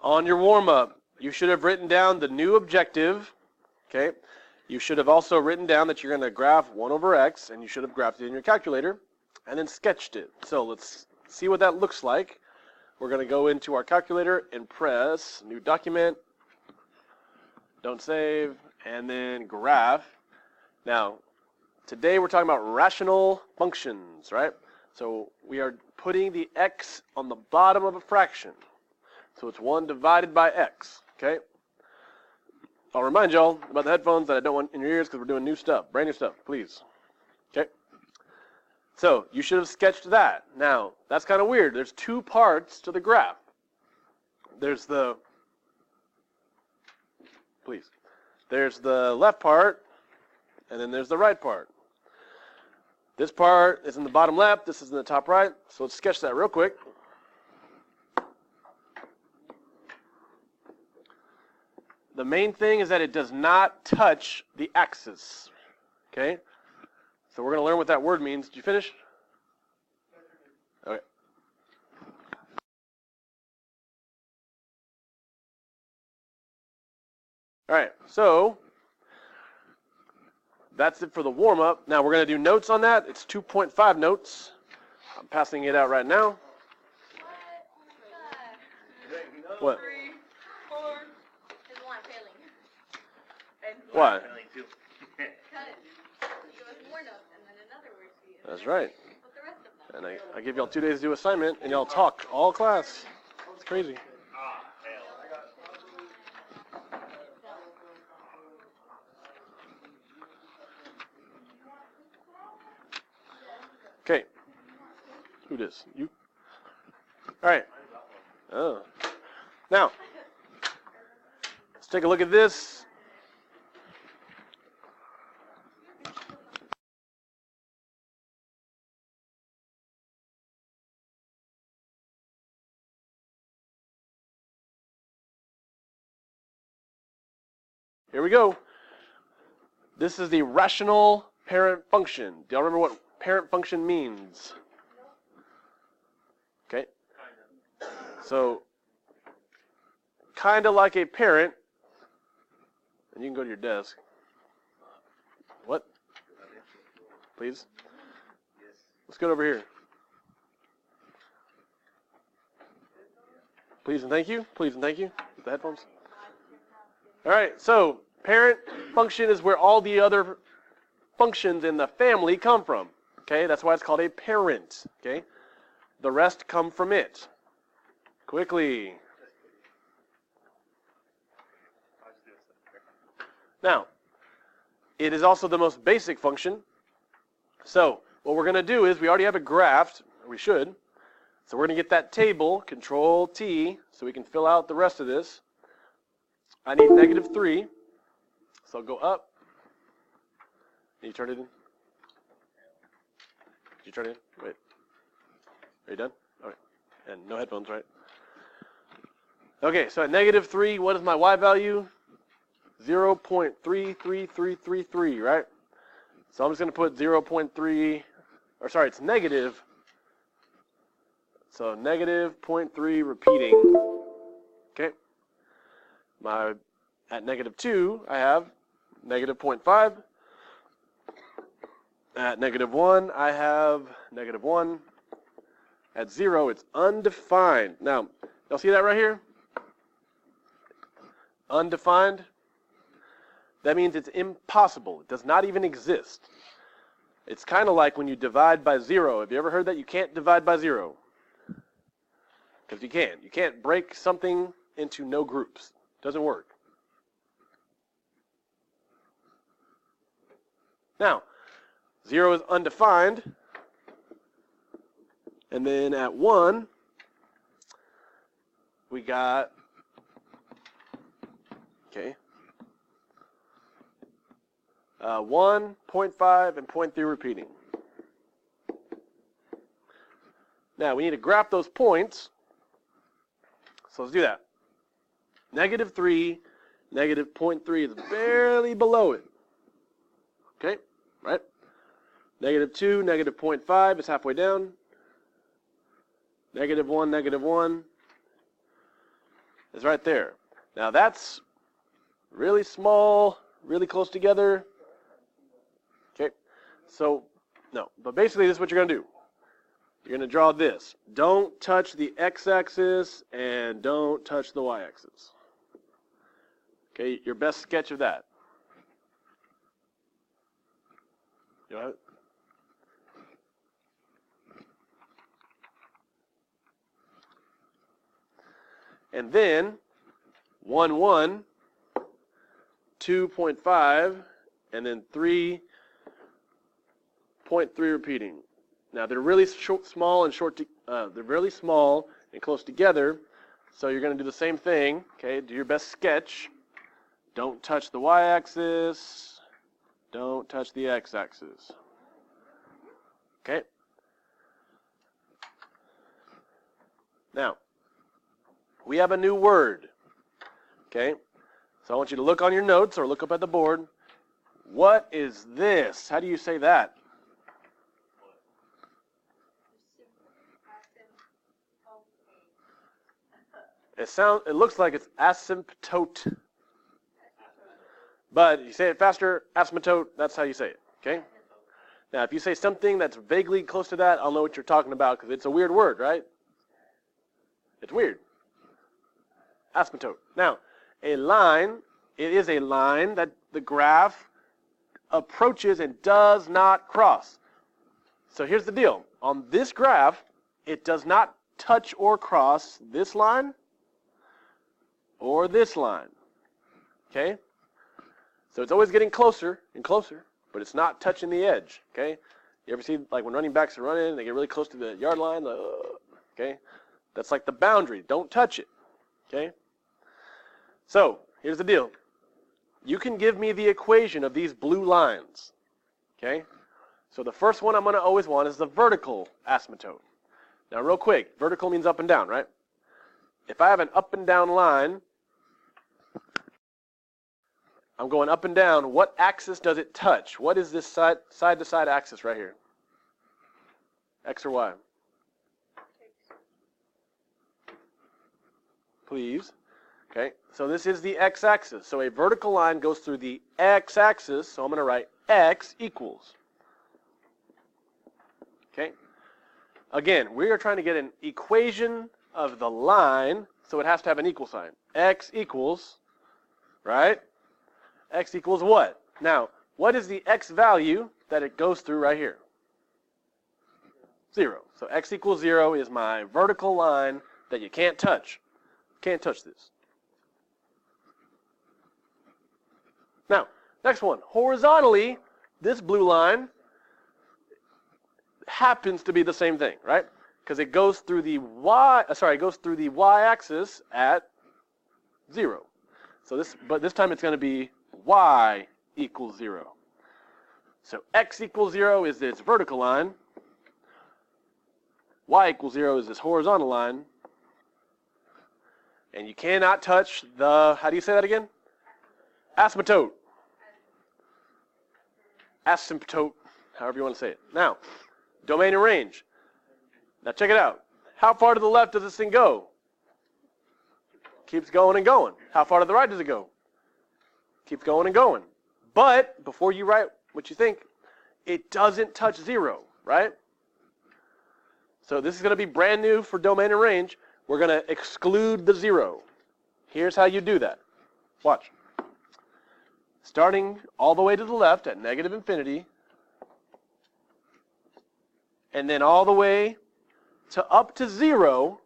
On your warm-up, you should have written down the new objective, okay? You should have also written down that you're going to graph 1 over x, and you should have graphed it in your calculator, and then sketched it. So let's see what that looks like. We're going to go into our calculator and press new document, don't save, and then graph. Now, today we're talking about rational functions, right? So we are putting the x on the bottom of a fraction. So it's 1 divided by x, okay? I'll remind y'all about the headphones that I don't want in your ears because we're doing new stuff, brand new stuff, please. Okay? So you should have sketched that. Now, that's kind of weird. There's 2 parts to the graph. There's the, please, there's the left part, and then there's the right part. This part is in the bottom left, this is in the top right, so let's sketch that real quick. The main thing is that it does not touch the axis, okay? So we're going to learn what that word means. Did you finish? Okay. All right, so that's it for the warm-up. Now we're going to do notes on that. It's 2.5 notes. I'm passing it out right now. What? Why? That's right. And I give y'all 2 days to do assignment, and y'all talk all class. It's crazy. Okay. Who this? You? All right. Oh. Now, let's take a look at this. Here we go. This is the rational parent function. Do y'all remember what parent function means? Okay. So, kind of like a parent, and you can go to your desk. What? Please? Let's go over here. Please and thank you. Please and thank you. With the headphones. All right, so parent function is where all the other functions in the family come from. Okay, that's why it's called a parent. Okay, the rest come from it. Quickly. Now, it is also the most basic function. So what we're going to do is we already have it graphed, or we should. So we're going to get that table, Control T, so we can fill out the rest of this. I need -3, so I'll go up. Can you turn it in? Did you turn it in? Wait. Are you done? All right. And no headphones, right? Okay, so at -3, what is my y value? 0.33333, right? So I'm just going to put 0.3, or sorry, it's negative. So -0.3 repeating. Okay. At -2, I have -0.5. At -1, I have -1. At 0, it's undefined. Now, y'all see that right here? Undefined. That means it's impossible. It does not even exist. It's kind of like when you divide by 0. Have you ever heard that you can't divide by 0? Because you can't. You can't break something into no groups. It doesn't work. Now, 0 is undefined. And then at 1, we got, okay, 1, 0.5, and 0.3 repeating. Now, we need to graph those points. So let's do that. -3, -0.3 is barely below it. Okay, right? -2, -0.5 is halfway down. -1, -1. is right there. Now that's really small, really close together. Okay, so no, but basically this is what you're going to do. You're going to draw this. Don't touch the x-axis and don't touch the y-axis. Okay, your best sketch of that. You have it? And then 1, 1, 2.5, and then 3.3 repeating. Now they're really small and they're really small and close together. So you're going to do the same thing. Okay, do your best sketch. Don't touch the y-axis. Don't touch the x-axis. Okay. Now we have a new word. Okay. So I want you to look on your notes or look up at the board. What is this? How do you say that? It looks like it's asymptote. But you say it faster, asymptote, that's how you say it. Okay? Now, if you say something that's vaguely close to that, I'll know what you're talking about because it's a weird word, right? It's weird. Asymptote. Now, a line, it is a line that the graph approaches and does not cross. So here's the deal. On this graph, it does not touch or cross this line or this line. Okay? So it's always getting closer and closer, but it's not touching the edge. Okay? You ever see, like when running backs are running, they get really close to the yard line? Okay? That's like the boundary. Don't touch it. Okay? So, here's the deal. You can give me the equation of these blue lines. Okay? So the first one I'm going to always want is the vertical asymptote. Now real quick, vertical means up and down, right? If I have an up and down line, I'm going up and down, what axis does it touch? What is this side-to-side axis right here? X or Y? Please. Okay, so this is the x-axis. So a vertical line goes through the x-axis, so I'm going to write x equals. Okay. Again, we are trying to get an equation of the line, so it has to have an equal sign. X equals, right? X equals what? Now, what is the x value that it goes through right here? 0. So x equals 0 is my vertical line that you can't touch. Can't touch this. Now, next one. Horizontally, this blue line happens to be the same thing, right? Because it goes through the y-axis at 0. So but this time it's going to be y equals 0. So x equals 0 is this vertical line. Y equals 0 is this horizontal line. And you cannot touch the, how do you say that again? Asymptote. Asymptote, however you want to say it. Now, domain and range. Now check it out. How far to the left does this thing go? Keeps going and going. How far to the right does it go? Keeps going and going. But, before you write what you think, it doesn't touch 0, right? So this is going to be brand new for domain and range. We're going to exclude the 0. Here's how you do that. Watch. Starting all the way to the left at negative infinity, and then all the way to up to 0,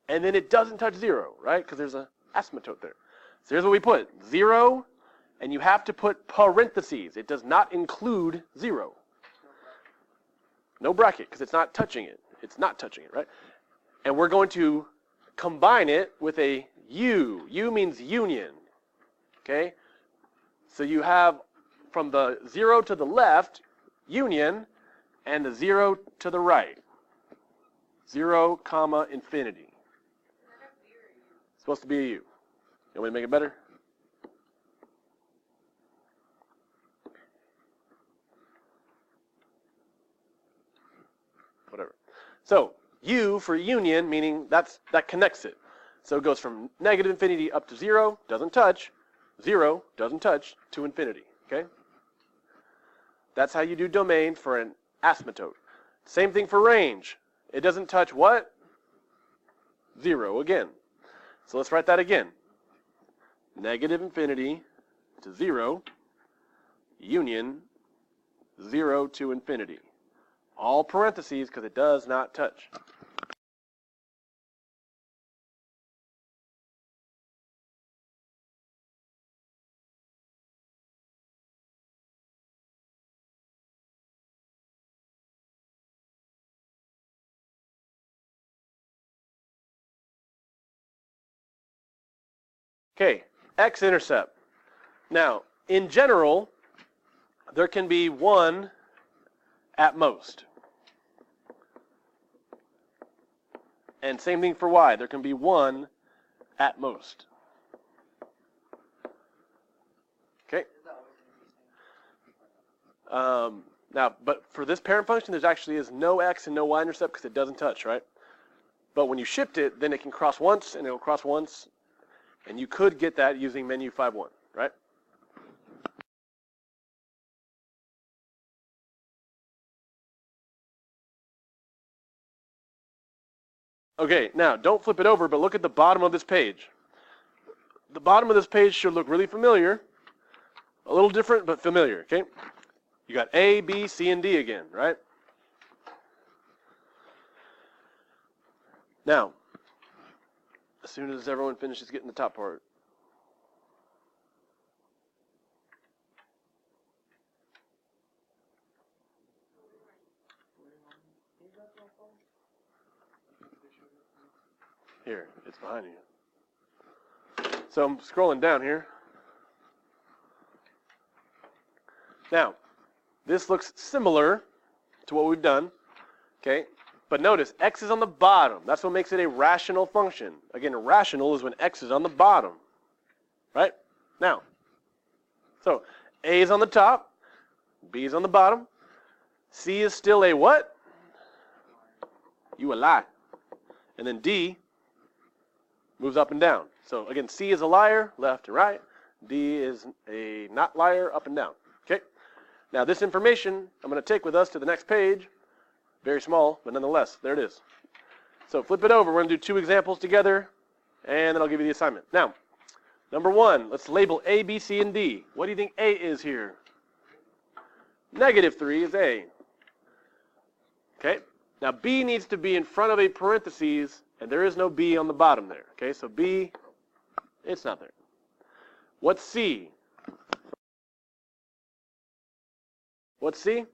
and then it doesn't touch 0, right? Because there's an asymptote there. So here's what we put. 0, and you have to put parentheses. It does not include 0. No bracket, because it's not touching it. It's not touching it, right? And we're going to combine it with a U. U means union, okay? So you have from the 0 to the left, union, and the 0 to the right. 0, comma, infinity. It's supposed to be a U. You want me to make it better? Whatever. So, U for union, meaning that connects it. So it goes from negative infinity up to 0, doesn't touch, 0, doesn't touch, to infinity, okay? That's how you do domain for an asymptote. Same thing for range. It doesn't touch what? 0 again. So let's write that again. Negative infinity to 0, union 0 to infinity. All parentheses because it does not touch. Okay, x-intercept. Now, in general, there can be one at most. And same thing for y. There can be one at most. Okay? Now, but for this parent function, there actually is no x and no y-intercept because it doesn't touch, right? But when you shift it, then it can cross once, and it'll cross once. And you could get that using menu 5.1, right? Okay, now don't flip it over, but look at the bottom of this page. The bottom of this page should look really familiar. A little different, but familiar, okay? You got A, B, C, and D again, right? Now, as soon as everyone finishes getting the top part. Here, it's behind you. So I'm scrolling down here. Now, this looks similar to what we've done, okay? But notice, x is on the bottom. That's what makes it a rational function. Again, rational is when x is on the bottom, right? Now, so A is on the top, B is on the bottom, C is still a what? You a lie. And then D moves up and down. So again, C is a liar, left and right. D is a not liar, up and down. Okay? Now this information I'm going to take with us to the next page. Very small, but nonetheless, there it is. So flip it over. We're going to do two examples together, and then I'll give you the assignment. Now, number one, let's label A, B, C, and D. What do you think A is here? -3 is A. Okay? Now B needs to be in front of a parentheses, and there is no B on the bottom there. Okay, so B, it's not there. What's C? What's C?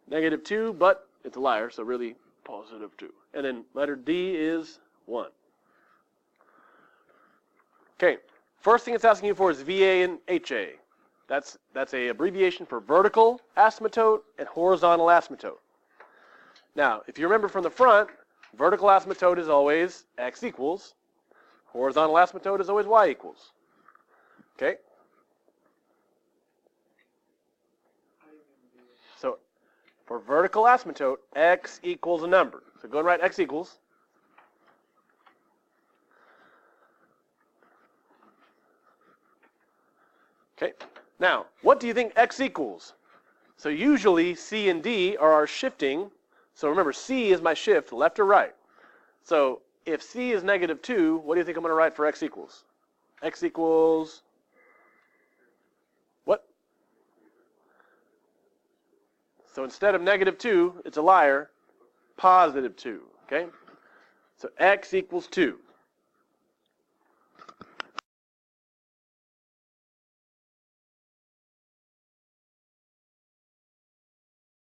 -2, but it's a liar, so really +2. And then letter D is 1. Okay, first thing it's asking you for is VA and HA. That's a abbreviation for vertical asymptote and horizontal asymptote. Now, if you remember from the front, vertical asymptote is always x equals. Horizontal asymptote is always y equals. Okay? So, for vertical asymptote, x equals a number. So go and write x equals. Okay? Now, what do you think x equals? So usually C and D are our shifting. So remember, C is my shift, left or right. So if C is -2, what do you think I'm going to write for x equals? X equals what? So instead of -2, it's a liar, +2. Okay? So x equals 2.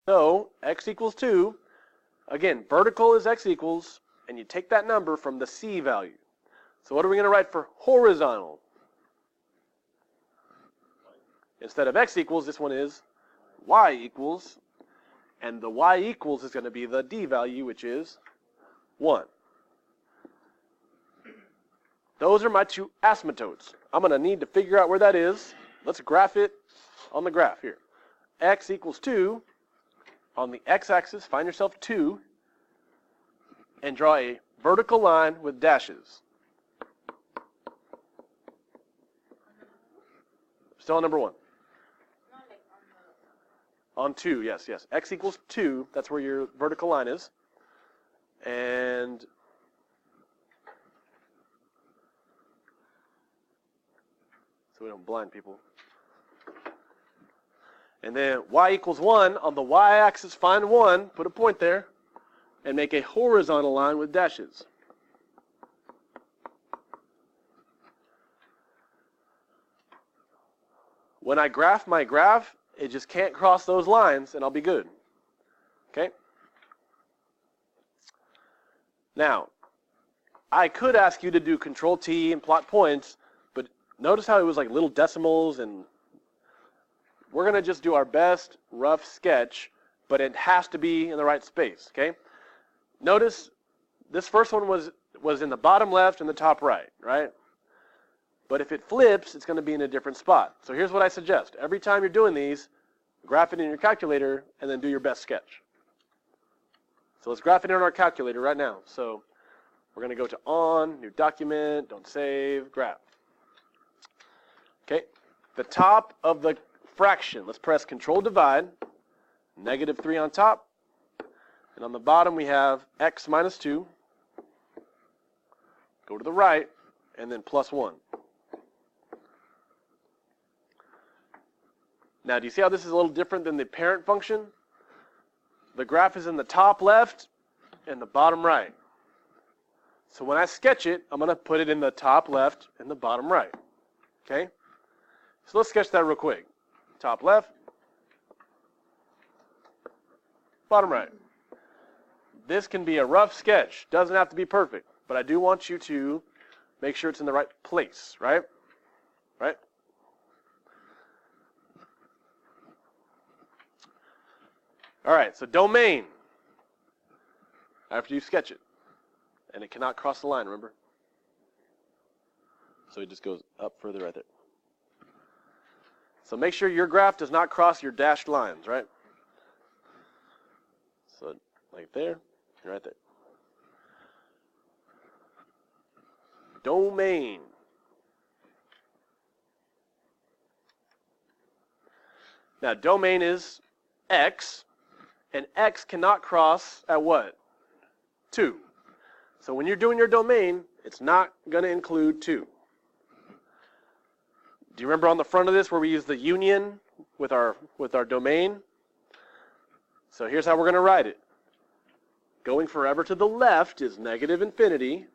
So x equals 2. Again, vertical is x equals, and you take that number from the C value. So what are we going to write for horizontal? Instead of x equals, this one is y equals. And the y equals is going to be the D value, which is 1. Those are my two asymptotes. I'm going to need to figure out where that is. Let's graph it on the graph here. X equals 2. On the x-axis, find yourself 2. And draw a vertical line with dashes. Still on number 1. On 2, yes, yes. X equals 2, that's where your vertical line is. And so we don't blind people. And then y equals 1, on the y-axis find 1, put a point there, and make a horizontal line with dashes. When I graph my graph, it just can't cross those lines, and I'll be good. Okay? Now, I could ask you to do Control-T and plot points, but notice how it was like little decimals, and we're going to just do our best rough sketch, but it has to be in the right space, okay? Notice this first one was in the bottom left and the top right, right? But if it flips, it's going to be in a different spot. So here's what I suggest. Every time you're doing these, graph it in your calculator and then do your best sketch. So let's graph it in our calculator right now. So we're going to go to On, New Document, Don't Save, Graph. Okay, the top of the fraction, let's press Control Divide, -3 on top, and on the bottom we have x minus 2. Go to the right, and then +1. Now, do you see how this is a little different than the parent function? The graph is in the top left and the bottom right. So when I sketch it, I'm going to put it in the top left and the bottom right. Okay? So let's sketch that real quick. Top left, bottom right. This can be a rough sketch. Doesn't have to be perfect, but I do want you to make sure it's in the right place, right? Right? All right, so domain. After you sketch it. And it cannot cross the line, remember? So it just goes up further right there. So make sure your graph does not cross your dashed lines, right? So like there, right there. Domain. Now domain is x, and x cannot cross at what? 2. So when you're doing your domain, it's not going to include 2. Do you remember on the front of this where we use the union with our domain? So here's how we're going to write it. Going forever to the left is -infinity.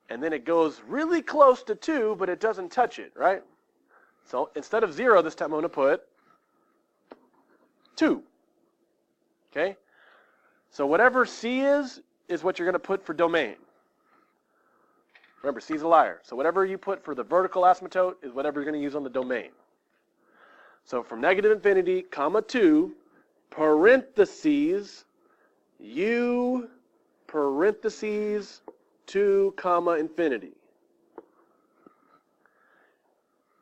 And then it goes really close to 2, but it doesn't touch it, right? So instead of 0, this time I'm going to put 2. Okay? So whatever C is what you're going to put for domain. Remember, C is a liar. So whatever you put for the vertical asymptote is whatever you're going to use on the domain. So from -infinity, comma 2, parentheses, U, parentheses, 2, comma, infinity.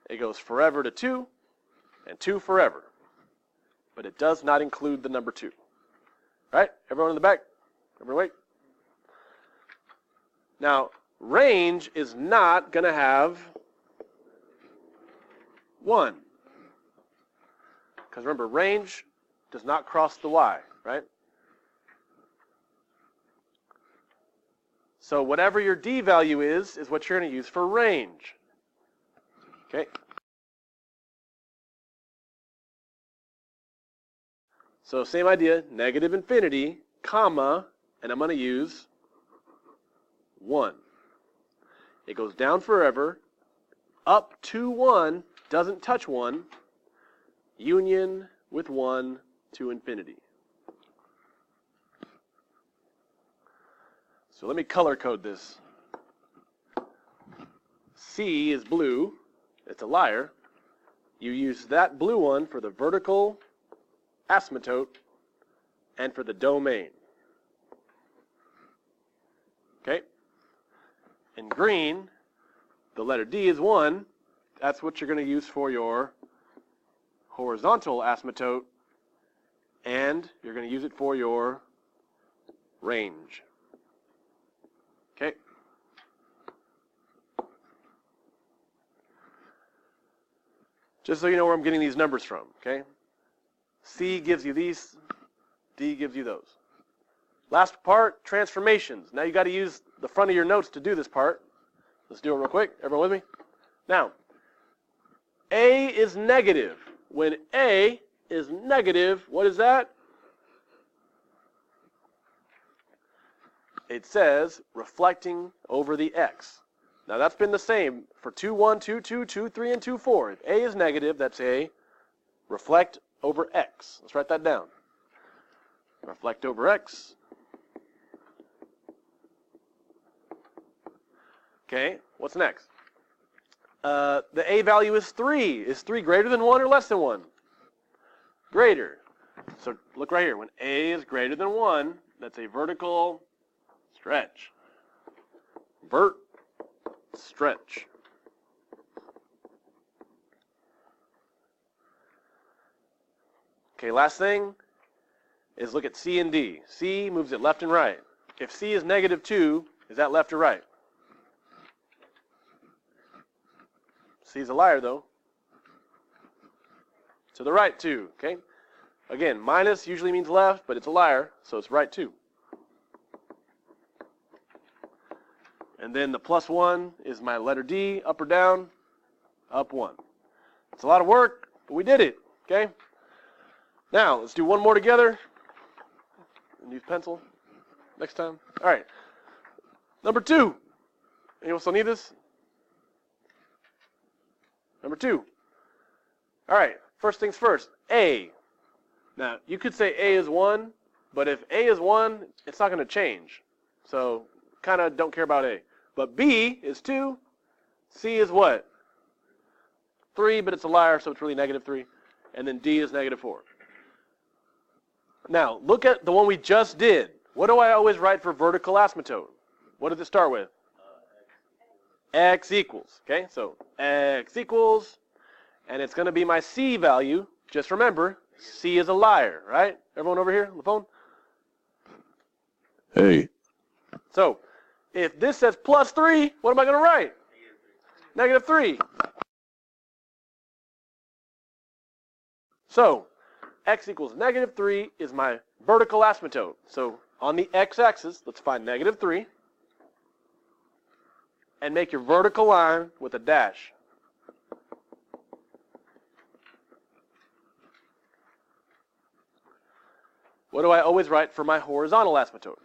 It goes forever to 2, and 2 forever. But it does not include the number 2. Right? Everyone in the back? Everyone wait. Now, range is not going to have 1. Because remember, range does not cross the y, right? So whatever your d value is what you're going to use for range. Okay? So same idea, -infinity, comma, and I'm going to use 1. It goes down forever, up to 1, doesn't touch 1, union with 1 to infinity. So let me color code this. C is blue. It's a liar. You use that blue one for the vertical asymptote and for the domain. Okay? In green, the letter D is 1. That's what you're going to use for your horizontal asymptote, and you're going to use it for your range. Okay? Just so you know where I'm getting these numbers from, okay? C gives you these, D gives you those. Last part, transformations. Now you got to use the front of your notes to do this part. Let's do it real quick. Everyone with me? Now, A is negative. When A is negative, what is that? It says reflecting over the X. Now that's been the same for 2, 1, 2, 2, 2, 3, and 2, 4. If A is negative, that's A reflect over X. Let's write that down. Reflect over X. Okay, what's next? The A value is 3. Is 3 greater than 1 or less than 1? Greater. So look right here. When A is greater than 1, that's a vertical stretch. Vert stretch. Okay, last thing is look at C and D. C moves it left and right. If C is negative 2, is that left or right? C is a liar, though. To the right, 2. Okay? Again, minus usually means left, but it's a liar, so it's right, 2. And then the plus 1 is my letter D, up or down? Up 1. It's a lot of work, but we did it. Okay? Now, let's do one more together. And use pencil next time. All right. Number 2. Anyone still need this? Number 2. All right. First things first. A. Now, you could say A is 1, but if A is 1, it's not going to change. So, kind of don't care about A. But B is 2. C is what? 3, but it's a liar, so it's really negative 3. And then D is negative 4. Now, look at the one we just did. What do I always write for vertical asymptote? What does it start with? X equals. Okay, so X equals, and it's going to be my C value. Just remember, C is a liar, right? Everyone over here on the phone? Hey. So, if this says plus 3, what am I going to write? Negative 3. So, X equals negative 3 is my vertical asymptote. So, on the x-axis, let's find negative 3. And make your vertical line with a dash. What do I always write for my horizontal asymptote?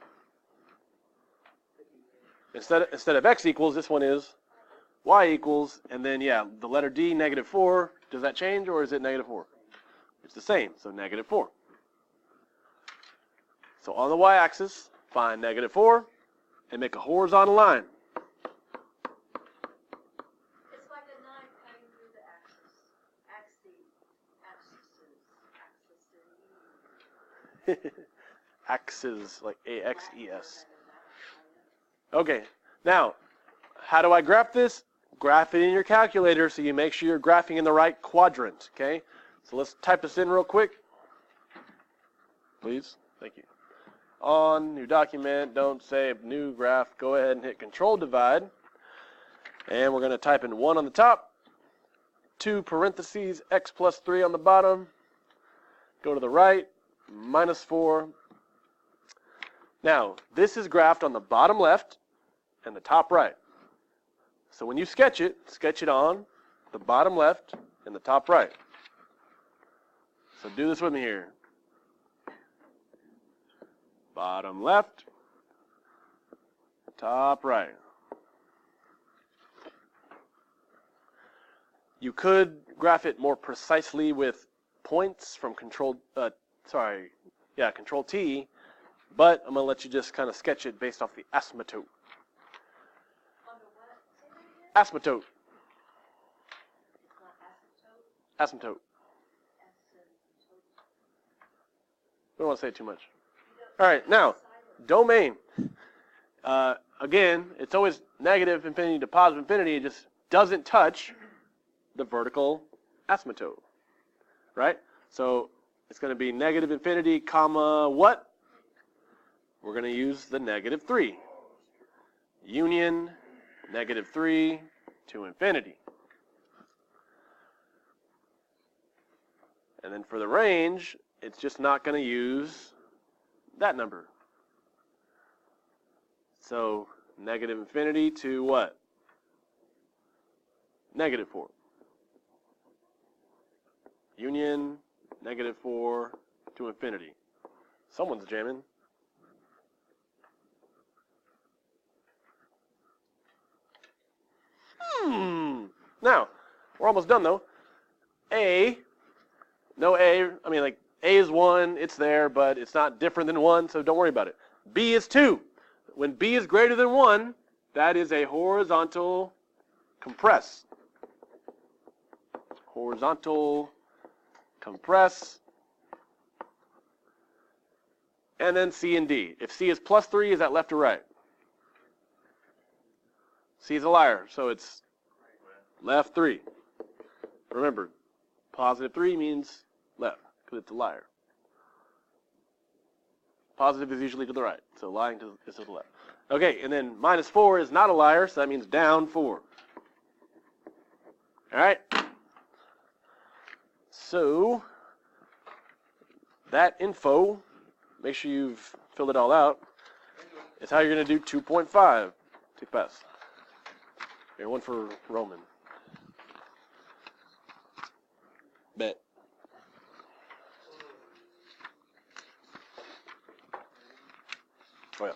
Instead of x equals, this one is y equals, and then, yeah, the letter D, negative 4. Does that change, or is it negative 4? It's the same, so negative 4. So on the y-axis, find negative 4, and make a horizontal line. It's like a knife cutting through the Axes, like A-X-E-S. Okay, now, how do I graph this? Graph it in your calculator so you make sure you're graphing in the right quadrant, okay? So let's type this in real quick. Please, thank you. On, new document, don't save, new graph, go ahead and hit Control Divide. And we're going to type in 1 on the top, 2 parentheses, x plus 3 on the bottom. Go to the right, minus 4. Now, this is graphed on the bottom left and the top right. So when you sketch it on the bottom left and the top right. So do this with me here. Bottom left, top right. You could graph it more precisely with points from Control T, but I'm going to let you just kind of sketch it based off the asymptote. Asymptote. Asymptote. We don't want to say too much. All right, now, domain. Again, it's always negative infinity to positive infinity. It just doesn't touch the vertical asymptote, right? So it's going to be negative infinity, comma, what? We're going to use the negative 3. Union, negative 3 to infinity. And then for the range, it's just not going to use that number. So negative infinity to what? Negative 4. Union, negative 4 to infinity. Someone's jamming. Now, we're almost done though. A, no A, I mean like A is 1, it's there, but it's not different than 1, so don't worry about it. B is 2. When B is greater than 1, that is a horizontal compress. Horizontal compress. And then C and D. If C is plus 3, is that left or right? C is a liar, so it's left 3. Remember, positive 3 means left, because it's a liar. Positive is usually to the right, so lying is to the left. Okay, and then minus 4 is not a liar, so that means down 4. All right? So, that info, make sure you've filled it all out, is how you're going to do 2.5. Take pass. Here, one for Roman. Bet. Oh, yeah.